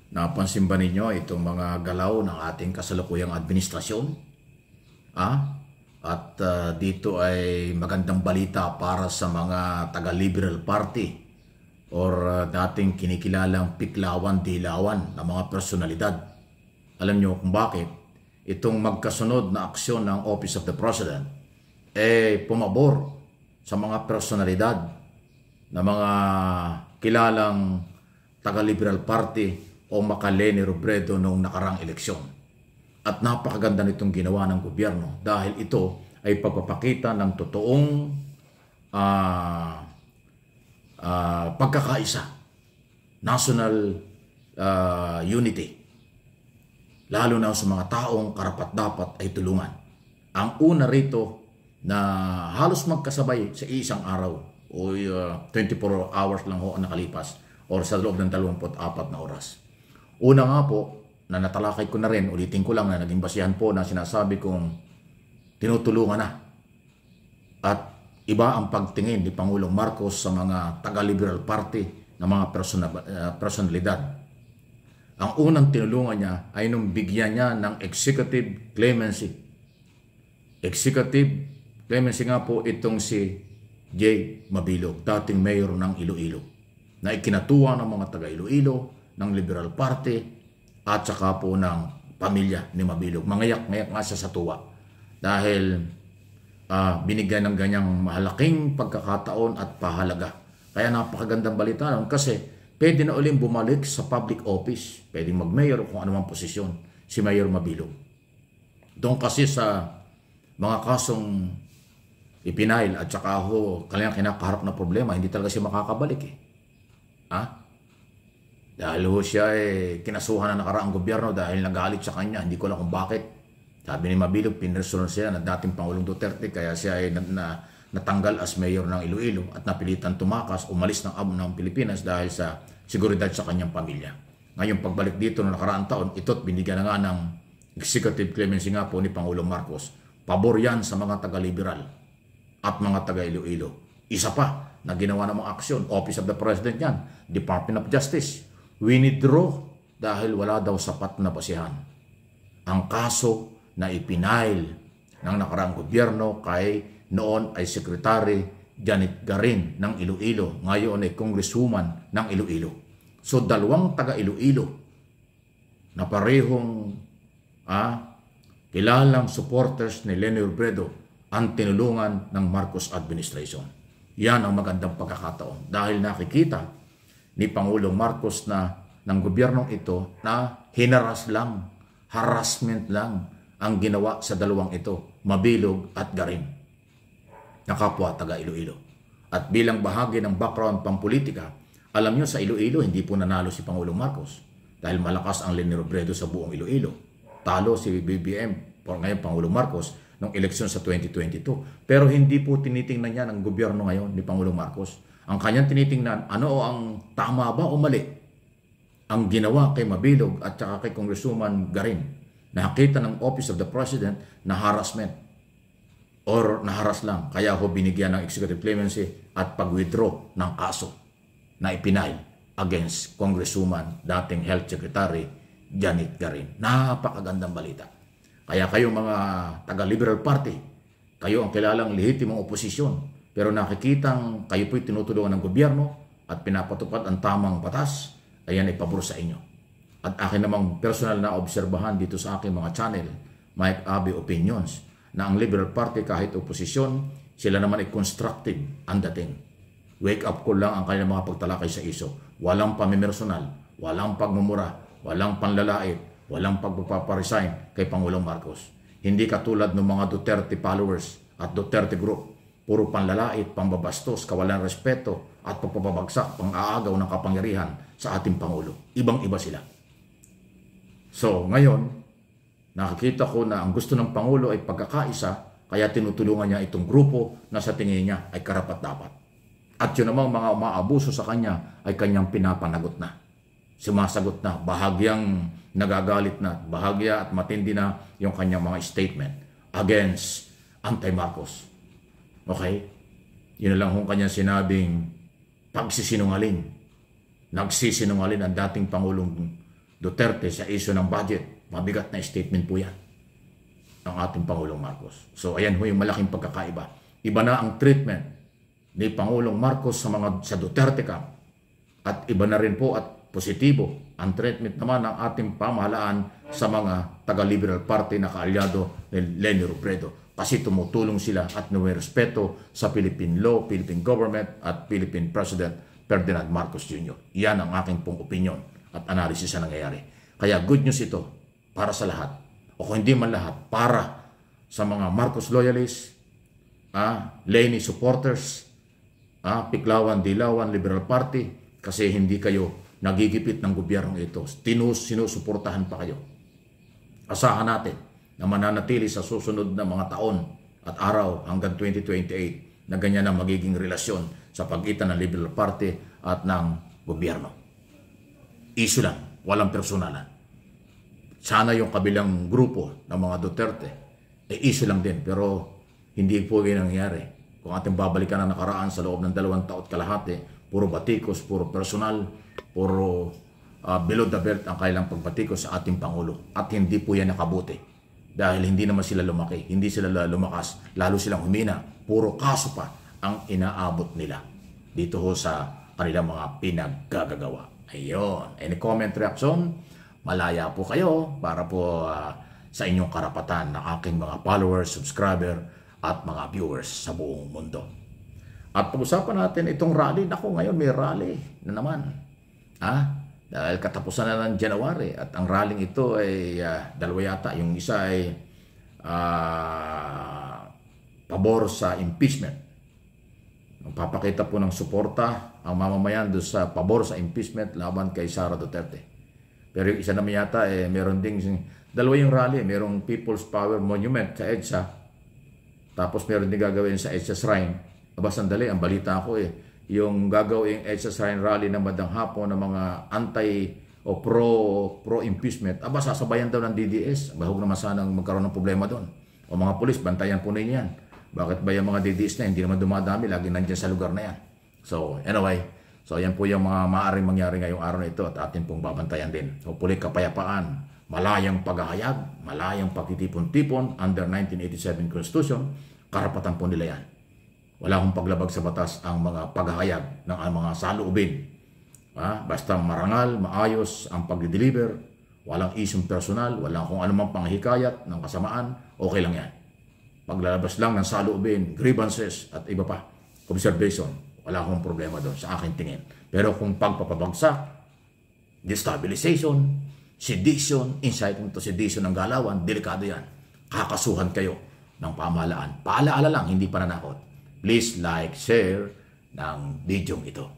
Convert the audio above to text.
Napansin ba ninyo itong mga galaw ng ating kasalukuyang administrasyon? At dito ay magandang balita para sa mga taga-Liberal Party or dating kinikilalang piklawan-dilawan na mga personalidad. Alam nyo kung bakit? Itong magkasunod na aksyon ng Office of the President pumabor sa mga personalidad na mga kilalang taga-Liberal Party o Makaleni Robredo noong nakarang eleksyon. At napakaganda nitong ginawa ng gobyerno dahil ito ay pagpapakita ng totoong pagkakaisa, national unity, lalo na sa mga taong karapat-dapat ay tulungan. Ang una rito na halos magkasabay sa isang araw o 24 hours lang ho ang nakalipas or sa loob ng 24 na oras. Una nga po, na natalakay ko na rin, ulitin ko lang na naging basihan po na sinasabi kong tinutulungan na. At iba ang pagtingin ni Pangulong Marcos sa mga taga-Liberal Party na mga personalidad. Ang unang tinulungan niya ay nung bigyan niya ng executive clemency. Executive clemency nga po itong si J. Mabilog, dating mayor ng Iloilo, na ikinatuwa ng mga taga-Iloilo, ng Liberal Party at saka po ng pamilya ni Mabilog. Mangayak-ngayak nga siya sa tuwa dahil binigyan ng ganyang mahalaking pagkakataon at pahalaga. Kaya napakagandang balita nun kasi pwede na uling bumalik sa public office, pwede mag-mayor o kung anumang posisyon si Mayor Mabilog. Doon kasi sa mga kasong ipinail at saka kanyang kinakaharap na problema, hindi talaga siya makakabalik Dahil siya kinasuhan na nakaraang gobyerno dahil nagalit sa kanya. Hindi ko alam kung bakit. Sabi ni Mabilog, pinersonan siya na dating Pangulong Duterte kaya siya ay natanggal as mayor ng Iloilo at napilitan tumakas, umalis ng Pilipinas dahil sa seguridad sa kanyang pamilya. Ngayon pagbalik dito noong nakaraang taon, ito't binigyan na nga ng executive clemency nga po ni Pangulong Marcos. Pabor yan sa mga taga-liberal at mga taga-Iloilo. Isa pa na ginawa ng mga aksyon, Office of the President yan, Department of Justice, withdraw dahil wala daw sapat na basihan ang kaso na ipinail ng nakaraang gobyerno kay noon ay Secretary Janet Garin ng Iloilo, ngayon ay Congresswoman ng Iloilo. So dalawang taga-Iloilo na parehong kilalang supporters ni Leni Robredo ang tinulungan ng Marcos administration. Yan ang magandang pagkakataon dahil nakikita ni Pangulong Marcos na ng gobyernong ito na hinaras lang, harassment lang ang ginawa sa dalawang ito, Mabilog at Garin, na kapwa taga Iloilo. At bilang bahagi ng background pampolitika, alam nyo sa Iloilo hindi po nanalo si Pangulong Marcos dahil malakas ang Leni Robredo sa buong Iloilo. Talo si BBM, ngayon Pangulong Marcos, nung eleksyon sa 2022. Pero hindi po tinitingnan niya ng gobyerno ngayon ni Pangulong Marcos. Ang kanyang tinitingnan, ano ang tama ba o mali ang ginawa kay Mabilog at saka kay Congresswoman Garin. Nakita ng Office of the President na harassment or naharas lang. Kaya binigyan ng executive clemency at pag-withdraw ng kaso na ipinail against Congresswoman, dating Health Secretary Janet Garin. Napakagandang balita. Kaya kayo mga taga-Liberal Party, kayo ang kilalang lehitimong oposisyon. Pero nakikitang kayo po'y tinutulungan ng gobyerno at pinapatupad ang tamang batas, ayan ay pabor sa inyo. At akin namang personal na obserbahan dito sa aking mga channel, Mike Abe Opinions, na ang Liberal Party kahit oposisyon, sila naman ay constructive ang dating. Wake up call lang ang kanilang mga pagtalakay sa iso. Walang pamimersonal, walang pagmumura, walang panlalait, walang pagpaparesign kay Pangulong Marcos. Hindi katulad ng mga Duterte followers at Duterte group. Puro panlalait, pambabastos, kawalan respeto at pagpapabagsak, pang-aagaw ng kapangyarihan sa ating Pangulo. Ibang-iba sila. So ngayon, nakikita ko na ang gusto ng Pangulo ay pagkakaisa, kaya tinutulungan niya itong grupo na sa tingin niya ay karapat-dapat. At yun namang mga umaabuso sa kanya ay kanyang pinapanagot na. Sumasagot na, bahagyang nagagalit na, bahagya at matindi na yung kanyang mga statement against anti-Marcos. Okay? Yun na lang kung kanyang sinabing pagsisinungaling. Nagsisinungaling ang dating Pangulong Duterte sa issue ng budget. Mabigat na statement po yan ng ating Pangulong Marcos. So ayan ho yung malaking pagkakaiba. Iba na ang treatment ni Pangulong Marcos sa Duterte camp. At iba na rin po at positibo ang treatment naman ng ating pamahalaan sa mga taga-Liberal Party na kaalyado ni Leni Robredo. Kasi tumutulong sila at numerespeto sa Philippine law, Philippine government at Philippine President Ferdinand Marcos Jr. Yan ang aking pong opinion at analysis sa nangyayari. Kaya good news ito para sa lahat. O kung hindi man lahat, para sa mga Marcos loyalists, Leni supporters, Piklawan, Dilawan, Liberal Party, kasi hindi kayo nagigipit ng gobyernong ito. Sinusuportahan pa kayo. Asahan natin na mananatili sa susunod na mga taon at araw hanggang 2028 na ganyan ang magiging relasyon sa pagitan ng Liberal Party at ng gobyerno. Issue lang, walang personalan. Sana yung kabilang grupo ng mga Duterte, issue lang din, pero hindi po yun nangyari. Kung ating babalikan ang nakaraan sa loob ng 2 taon kalahati, puro batikos, puro personal, puro below the belt ang kailang pagbatikos sa ating Pangulo. At hindi po yan nakabuti. Dahil hindi naman sila lumaki, hindi sila lumakas, lalo silang humina. Puro kaso pa ang inaabot nila dito ho sa kanilang mga pinaggagawa. Ayun. Any comment, reaction? Malaya po kayo para po sa inyong karapatan ng aking mga followers, subscriber, at mga viewers sa buong mundo. At pag-usapan natin itong rally. Naku, ngayon may rally na naman. Dahil katapusan na ng January at ang rallying ito ay dalawa yata. Yung isa ay pabor sa impeachment. Magpapakita po ng suporta ang mamamayan doon sa pabor sa impeachment laban kay Sara Duterte. Pero yung isa naman yata, meron ding dalawa yung rally. Merong People's Power Monument sa EDSA. Tapos meron din gagawin sa EDSA Shrine. Aba, sandali, ang balita ko yung gagawing EDSA Shrine rally na madang hapon ng mga anti o pro-impeachment, aba, sasabayan daw ng DDS. Bahog naman sanang magkaroon ng problema doon. O mga pulis, bantayan po ninyo yan. Bakit ba yung mga DDS na hindi naman dumadami, lagi nandiyan sa lugar na yan. So, anyway, so yan po yung mga maaaring mangyari ngayong araw na ito at atin pong babantayan din. Hopefully, kapayapaan, malayang paghahayag, malayang pagtitipon-tipon under 1987 Constitution, karapatan po nila yan. Wala akong paglabag sa batas ang mga paghahayag ng mga saloobin. Basta marangal, maayos ang pag-deliver, walang isyong personal, walang kung anumang panghikayat ng kasamaan, okay lang yan. Paglalabas lang ng saloobin, grievances at iba pa, observation, wala akong problema doon sa aking tingin. Pero kung pagpapabagsak, destabilization, sedition, inciting to sedition ng galawan, delikado yan. Kakasuhan kayo ng pamahalaan. Paalaala lang, hindi pananakot. Please like, share ng video ito.